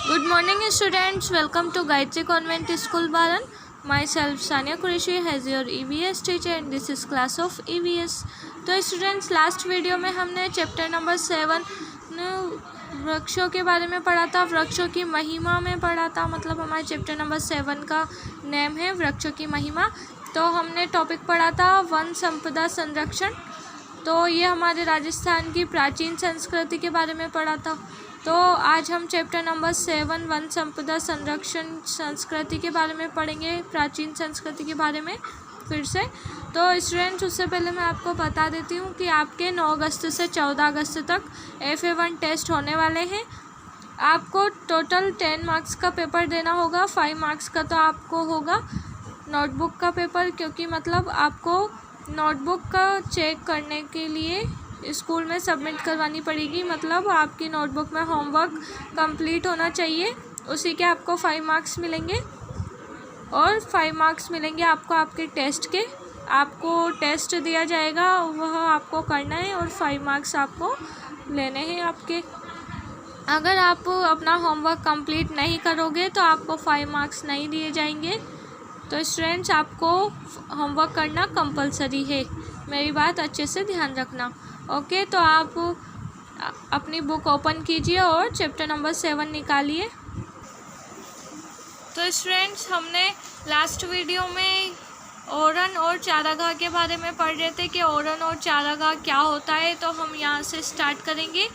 Good morning students, welcome to Gayatri Convent School Baran. Myself Sania Qureshi as your EVS teacher and this is class of EVS. तो students last video में हमने chapter number 7 वृक्षों के बारे में पढ़ा था, वृक्षों की महिमा में पढ़ा था। मतलब हमारे चैप्टर नंबर 7 का नेम है वृक्षों की महिमा। तो हमने टॉपिक पढ़ा था वन संपदा संरक्षण। तो ये हमारे राजस्थान की प्राचीन संस्कृति के बारे में पढ़ा था। तो आज हम चैप्टर नंबर 7 वन संपदा संरक्षण संस्कृति के बारे में पढ़ेंगे, प्राचीन संस्कृति के बारे में फिर से। तो स्टूडेंट्स उससे पहले मैं आपको बता देती हूँ कि आपके 9 अगस्त से 14 अगस्त तक FA1 टेस्ट होने वाले हैं। आपको टोटल 10 मार्क्स का पेपर देना होगा। 5 मार्क्स का तो आपको होगा नोटबुक का पेपर, क्योंकि मतलब आपको नोटबुक का चेक करने के लिए स्कूल में सबमिट करवानी पड़ेगी। मतलब आपकी नोटबुक में होमवर्क कंप्लीट होना चाहिए, उसी के आपको 5 मार्क्स मिलेंगे। और 5 मार्क्स मिलेंगे आपको आपके टेस्ट के। आपको टेस्ट दिया जाएगा, वह आपको करना है और 5 मार्क्स आपको लेने हैं आपके। अगर आप अपना होमवर्क कंप्लीट नहीं करोगे तो आपको 5 मार्क्स नहीं दिए जाएंगे। तो स्टूडेंट्स आपको होमवर्क करना कंपलसरी है, मेरी बात अच्छे से ध्यान रखना। ओके, तो आप अपनी बुक ओपन कीजिए और चैप्टर नंबर 7 निकालिए। तो स्टूडेंट्स हमने लास्ट वीडियो में ओरन और चारागाह के बारे में पढ़ रहे थे कि ओरन और चारागाह क्या होता है। तो हम यहाँ से स्टार्ट करेंगे।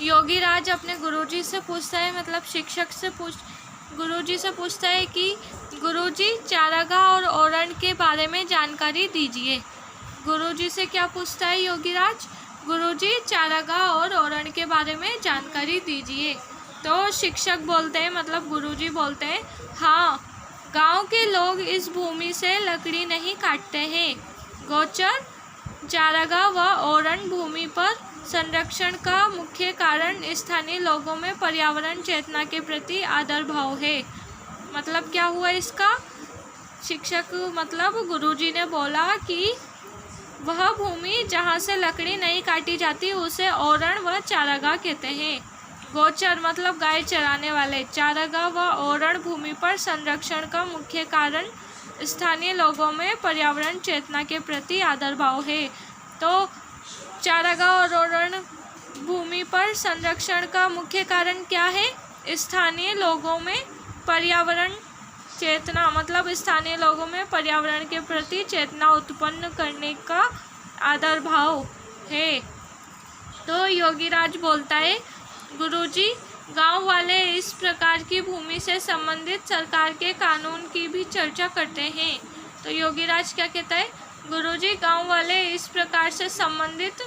योगी राज अपने गुरुजी से पूछता है, मतलब शिक्षक से गुरुजी से पूछता है कि गुरुजी चारागाह और ओरन के बारे में जानकारी दीजिए। गुरुजी से क्या पूछता है योगी राज? गुरुजी चारागाह और ओरन के बारे में जानकारी दीजिए। तो शिक्षक बोलते हैं, मतलब गुरुजी बोलते हैं, हाँ, गांव के लोग इस भूमि से लकड़ी नहीं काटते हैं। गोचर चारागाह व ओरन भूमि पर संरक्षण का मुख्य कारण स्थानीय लोगों में पर्यावरण चेतना के प्रति आदर भाव है। मतलब क्या हुआ इसका? शिक्षक मतलब गुरुजी ने बोला कि वह भूमि जहाँ से लकड़ी नहीं काटी जाती उसे ओरण व चारागाह कहते हैं। गोचर मतलब गाय चराने वाले। चारागाह व ओरण भूमि पर संरक्षण का मुख्य कारण स्थानीय लोगों में पर्यावरण चेतना के प्रति आदर भाव है। तो चारागाह और ओरण भूमि पर संरक्षण का मुख्य कारण क्या है? स्थानीय लोगों में पर्यावरण चेतना, मतलब स्थानीय लोगों में पर्यावरण के प्रति चेतना उत्पन्न करने का आदर भाव है। तो योगीराज बोलता है, गुरुजी, गांव वाले इस प्रकार की भूमि से संबंधित सरकार के कानून की भी चर्चा करते हैं। तो योगीराज क्या कहता है? गुरुजी, गांव वाले इस प्रकार की संबंधित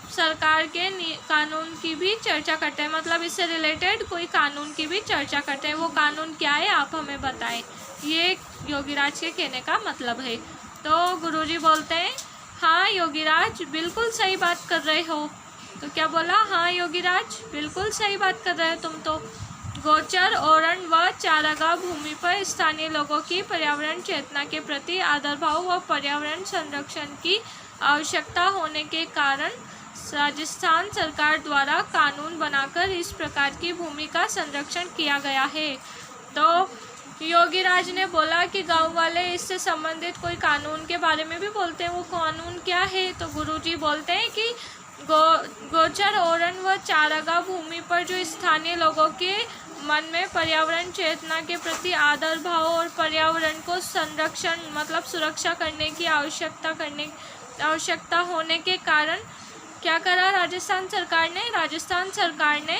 सरकार के कानून की भी चर्चा करते हैं। मतलब इससे रिलेटेड कोई कानून की भी चर्चा करते हैं। वो कानून क्या है आप हमें बताएं, ये योगीराज के कहने का मतलब है। तो गुरुजी बोलते हैं, हाँ योगीराज, बिल्कुल सही बात कर रहे हो। तो क्या बोला? हाँ योगीराज, बिल्कुल सही बात कर रहे हो तुम तो। गोचर, ओरण व चारागाह भूमि पर स्थानीय लोगों की पर्यावरण चेतना के प्रति आदर भाव व पर्यावरण संरक्षण की आवश्यकता होने के कारण राजस्थान सरकार द्वारा कानून बनाकर इस प्रकार की भूमि का संरक्षण किया गया है। तो योगीराज ने बोला कि गांव वाले इससे संबंधित कोई कानून के बारे में भी बोलते हैं। वो कानून क्या है? तो गुरुजी बोलते हैं कि गोचर, ओरण व चारागाह भूमि पर जो स्थानीय लोगों के मन में पर्यावरण चेतना के प्रति आदर भाव और पर्यावरण को संरक्षण मतलब सुरक्षा करने की आवश्यकता होने के कारण क्या करा राजस्थान सरकार ने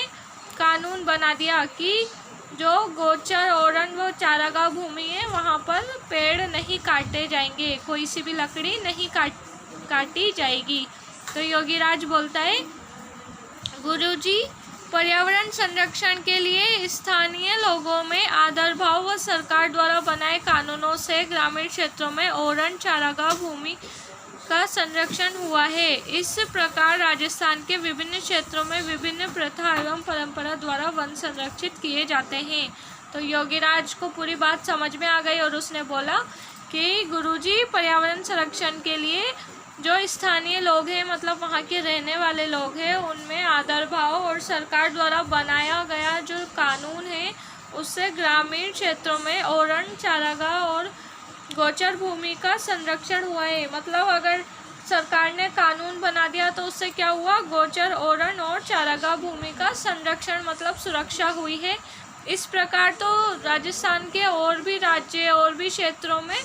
कानून बना दिया कि जो गोचर, ओरण व चारागाह भूमि है वहाँ पर पेड़ नहीं काटे जाएंगे, कोई सी भी लकड़ी नहीं काटी जाएगी। तो योगीराज बोलता है, गुरुजी, पर्यावरण संरक्षण के लिए स्थानीय लोगों में आदर भाव व सरकार द्वारा बनाए कानूनों से ग्रामीण क्षेत्रों में ओरण चारागाह भूमि का संरक्षण हुआ है। इस प्रकार राजस्थान के विभिन्न क्षेत्रों में विभिन्न प्रथा एवं परंपरा द्वारा वन संरक्षित किए जाते हैं। तो योगीराज को पूरी बात समझ में आ गई और उसने बोला कि गुरुजी, पर्यावरण संरक्षण के लिए जो स्थानीय लोग हैं मतलब वहाँ के रहने वाले लोग हैं उनमें आदर भाव और सरकार द्वारा बनाया गया जो कानून है उससे ग्रामीण क्षेत्रों में ओरण चारागाह और गोचर भूमि का संरक्षण हुआ है। मतलब अगर सरकार ने कानून बना दिया तो उससे क्या हुआ, गोचर ओरण और चारागाह भूमि का संरक्षण मतलब सुरक्षा हुई है। इस प्रकार तो राजस्थान के और भी राज्य और भी क्षेत्रों में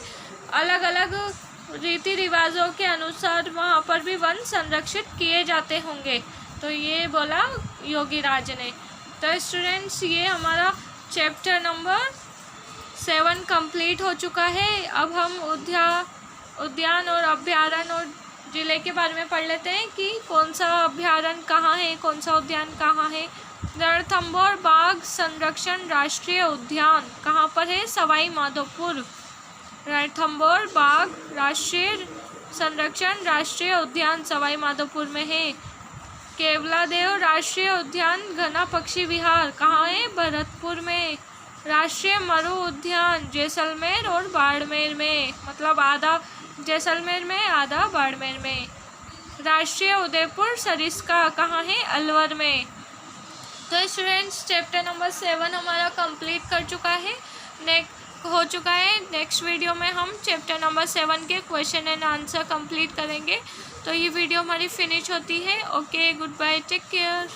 अलग अलग रीति रिवाजों के अनुसार वहाँ पर भी वन संरक्षित किए जाते होंगे। तो ये बोला योगीराज ने। तो स्टूडेंट्स ये हमारा चैप्टर नंबर 7 कंप्लीट हो चुका है। अब हम उद्यान और अभ्यारण्य और ज़िले के बारे में पढ़ लेते हैं कि कौन सा अभ्यारण्य कहाँ है, कौन सा उद्यान कहाँ है। रणथंभौर बाघ संरक्षण राष्ट्रीय उद्यान कहाँ पर है, सवाई माधोपुर। रणथंभौर बाघ राष्ट्रीय संरक्षण राष्ट्रीय उद्यान सवाई माधोपुर में है। केवलादेव राष्ट्रीय उद्यान घना पक्षी विहार कहाँ है, भरतपुर में। राष्ट्रीय मरु उद्यान जैसलमेर और बाड़मेर में, मतलब आधा जैसलमेर में आधा बाड़मेर में। राष्ट्रीय उदयपुर सरिस्का कहाँ है, अलवर में। तो स्टूडेंट्स चैप्टर नंबर 7 हमारा कंप्लीट कर चुका है, नेक्स्ट वीडियो में हम चैप्टर नंबर 7 के क्वेश्चन एंड आंसर कंप्लीट करेंगे। तो ये वीडियो हमारी फिनिश होती है। Okay, good bye, take care.